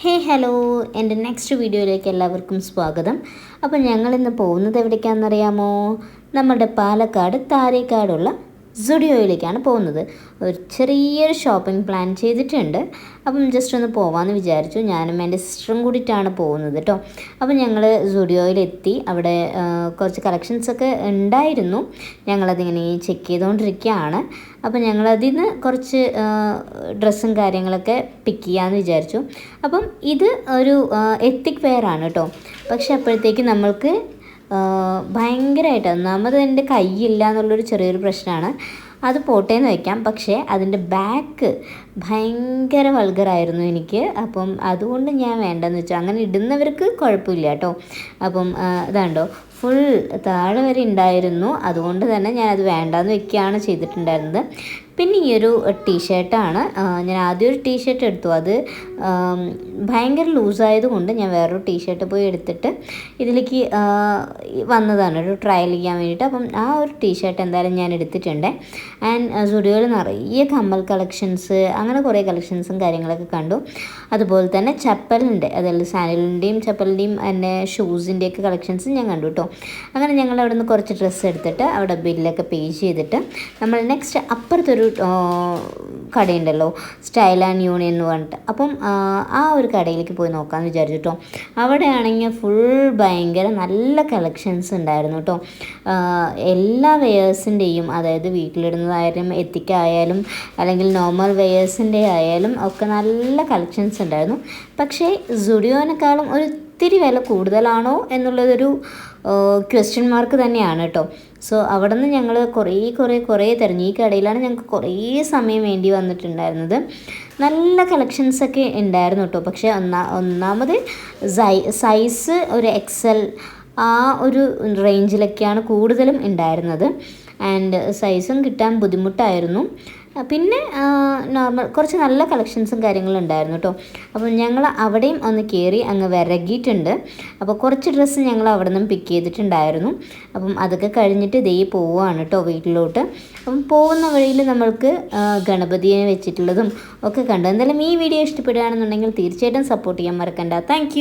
ഹേ hello, എൻ്റെ next വീഡിയോയിലേക്ക് എല്ലാവർക്കും സ്വാഗതം. അപ്പോൾ ഞങ്ങളിന്ന് പോകുന്നത് എവിടേക്കാണെന്നറിയാമോ? നമ്മുടെ പാലക്കാട് താരേക്കാടുള്ള സുഡിയോയിലേക്കാണ് പോകുന്നത്. ഒരു ചെറിയൊരു ഷോപ്പിംഗ് പ്ലാൻ ചെയ്തിട്ടുണ്ട്. അപ്പം ജസ്റ്റ് ഒന്ന് പോകാമെന്ന് വിചാരിച്ചു. ഞാനും എൻ്റെ സിസ്റ്ററും കൂടിയിട്ടാണ് പോകുന്നത് കേട്ടോ. അപ്പം ഞങ്ങൾ സുഡിയോയിലെത്തി. അവിടെ കുറച്ച് കളക്ഷൻസൊക്കെ ഉണ്ടായിരുന്നു. ഞങ്ങളതിങ്ങനെ ചെക്ക് ചെയ്തുകൊണ്ടിരിക്കുകയാണ്. അപ്പം ഞങ്ങളതിൽ നിന്ന് കുറച്ച് ഡ്രസ്സും കാര്യങ്ങളൊക്കെ പിക്ക് ചെയ്യാമെന്ന് വിചാരിച്ചു. അപ്പം ഇത് ഒരു എത്തിക് വെയർ ആണ് കേട്ടോ. പക്ഷെ അപ്പോഴത്തേക്ക് നമ്മൾക്ക് ഭയങ്കരമായിട്ട് ഒന്നാമത് എൻ്റെ കയ്യില്ല എന്നുള്ളൊരു ചെറിയൊരു പ്രശ്നമാണ്. അത് പോട്ടേന്ന് വയ്ക്കാം. പക്ഷേ അതിൻ്റെ ബാക്ക് ഭയങ്കര വൾഗറായിരുന്നു എനിക്ക്. അപ്പം അതുകൊണ്ട് ഞാൻ വേണ്ടെന്ന് വെച്ചാൽ അങ്ങനെ ഇടുന്നവർക്ക് കുഴപ്പമില്ല കേട്ടോ. അപ്പം ഇതാണ്ടോ ഫുൾ താഴെ വരെ ഉണ്ടായിരുന്നു. അതുകൊണ്ട് തന്നെ ഞാനത് വേണ്ടാന്ന് വെക്കുകയാണ് ചെയ്തിട്ടുണ്ടായിരുന്നത്. പിന്നെ ഈ ഒരു ടീഷർട്ടാണ്. ഞാൻ ആദ്യം ഒരു ടീഷർട്ട് എടുത്തു. അത് ഭയങ്കര ലൂസായതുകൊണ്ട് ഞാൻ വേറൊരു ടീഷർട്ട് പോയി എടുത്തിട്ട് ഇതിലേക്ക് വന്നതാണ് ഒരു ട്രയൽ ചെയ്യാൻ വേണ്ടിയിട്ട്. അപ്പം ആ ഒരു ടീഷർട്ട് എന്തായാലും ഞാൻ എടുത്തിട്ടുണ്ട്. ആൻഡ് സുഡിയോയിൽ നിറയെ കമ്മൽ കളക്ഷൻസ് അങ്ങനെ കുറേ കളക്ഷൻസും കാര്യങ്ങളൊക്കെ കണ്ടു. അതുപോലെ തന്നെ ചപ്പലിൻ്റെ, അതായത് സാൻഡലിൻ്റെയും ചപ്പലിൻ്റെയും തന്നെ ഷൂസിൻ്റെയൊക്കെ കളക്ഷൻസ് ഞാൻ കണ്ടു കേട്ടോ. അങ്ങനെ ഞങ്ങൾ അവിടെ നിന്ന് കുറച്ച് ഡ്രസ്സ് എടുത്തിട്ട് അവിടെ ബില്ലൊക്കെ പേ ചെയ്തിട്ട് നമ്മൾ നെക്സ്റ്റ് അപ്പുറത്തൊരു കടയുണ്ടല്ലോ, സ്റ്റൈൽ ആൻഡ് യൂണിയൻ എന്ന് പറഞ്ഞിട്ട്. അപ്പം ആ ഒരു കടയിലേക്ക് പോയി നോക്കാമെന്ന് വിചാരിച്ചു കേട്ടോ. അവിടെയാണെങ്കിൽ ഫുൾ ഭയങ്കര നല്ല കളക്ഷൻസ് ഉണ്ടായിരുന്നു കേട്ടോ. എല്ലാ വെയേഴ്സിൻ്റെയും, അതായത് വീട്ടിലിടുന്നതായാലും എത്തിക്കായാലും അല്ലെങ്കിൽ നോർമൽ വെയേഴ്സിൻ്റെ ആയാലും ഒക്കെ നല്ല കളക്ഷൻസ് ഉണ്ടായിരുന്നു. പക്ഷേ സുഡിയോനേക്കാളും ഒത്തിരി വില കൂടുതലാണോ എന്നുള്ളതൊരു ക്വസ്റ്റ്യൻ മാർക്ക് തന്നെയാണ് കേട്ടോ. സോ അവിടെ നിന്ന് ഞങ്ങൾ കുറേ തിരഞ്ഞു. ഈ കടയിലാണ് ഞങ്ങൾക്ക് കുറേ സമയം വേണ്ടി വന്നിട്ടുണ്ടായിരുന്നത്. നല്ല കളക്ഷൻസൊക്കെ ഉണ്ടായിരുന്നു കേട്ടോ. പക്ഷേ ഒന്നാമത് സൈസ് ഒരു എക്സൽ ആ ഒരു റേഞ്ചിലൊക്കെയാണ് കൂടുതലും ഉണ്ടായിരുന്നത്. ആൻഡ് സൈസും കിട്ടാൻ ബുദ്ധിമുട്ടായിരുന്നു. പിന്നെ നോർമൽ കുറച്ച് നല്ല കളക്ഷൻസും കാര്യങ്ങളും ഉണ്ടായിരുന്നു കേട്ടോ. അപ്പം ഞങ്ങൾ അവിടെയും ഒന്ന് കയറി അങ്ങ് വിരകിയിട്ടുണ്ട്. അപ്പോൾ കുറച്ച് ഡ്രസ്സ് ഞങ്ങൾ അവിടെ നിന്നും പിക്ക് ചെയ്തിട്ടുണ്ടായിരുന്നു. അപ്പം അതൊക്കെ കഴിഞ്ഞിട്ട് ദേ പോവുകയാണ് കേട്ടോ വീട്ടിലോട്ട്. അപ്പം പോകുന്ന വഴിയിൽ നമ്മൾക്ക് ഗണപതിയെ വെച്ചിട്ടുള്ളതും ഒക്കെ കണ്ടു. എന്തായാലും ഈ വീഡിയോ ഇഷ്ടപ്പെടുകയാണെന്നുണ്ടെങ്കിൽ തീർച്ചയായിട്ടും സപ്പോർട്ട് ചെയ്യാൻ മറക്കണ്ട. താങ്ക്